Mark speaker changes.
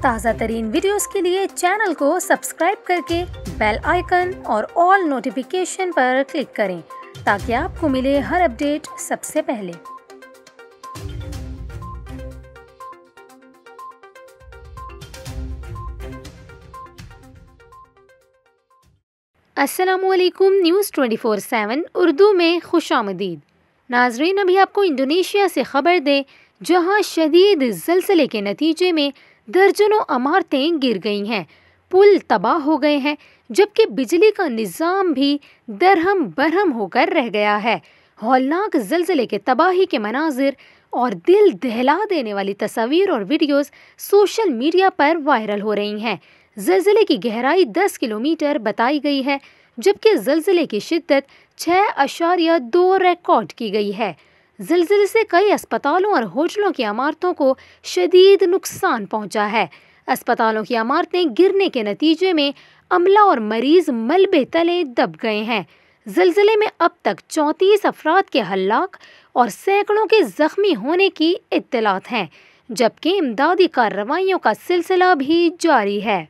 Speaker 1: ताज़ा तरीन वीडियोस के लिए चैनल को सब्सक्राइब करके बेल आइकन और ऑल नोटिफिकेशन पर क्लिक करें ताकि आपको मिले हर अपडेट सबसे पहले। अस्सलामुअलैकुम। न्यूज़ 24/7 उर्दू में खुशामदीद। नाजरीन, अभी आपको इंडोनेशिया से खबर दें जहां शदीद ज़लज़ले के नतीजे में दर्जनों इमारतें गिर गई हैं, पुल तबाह हो गए हैं, जबकि बिजली का निज़ाम भी दरहम बरहम होकर रह गया है। हौलनाक ज़लज़ले के तबाही के मनाजिर और दिल दहला देने वाली तस्वीर और वीडियोस सोशल मीडिया पर वायरल हो रही हैं। ज़लज़ले की गहराई 10 किलोमीटर बताई गई है, जबकि ज़लज़ले की शिद्दत 6.2 रिकॉर्ड की गई है। ज़लज़ले से कई अस्पतालों और होटलों की इमारतों को शदीद नुकसान पहुंचा है। अस्पतालों की इमारतें गिरने के नतीजे में अमला और मरीज मलबे तले दब गए हैं। ज़लज़ले में अब तक 34 अफराद के हलाक और सैकड़ों के जख्मी होने की इत्तलात हैं, जबकि इमदादी कार्रवाइयों का सिलसिला भी जारी है।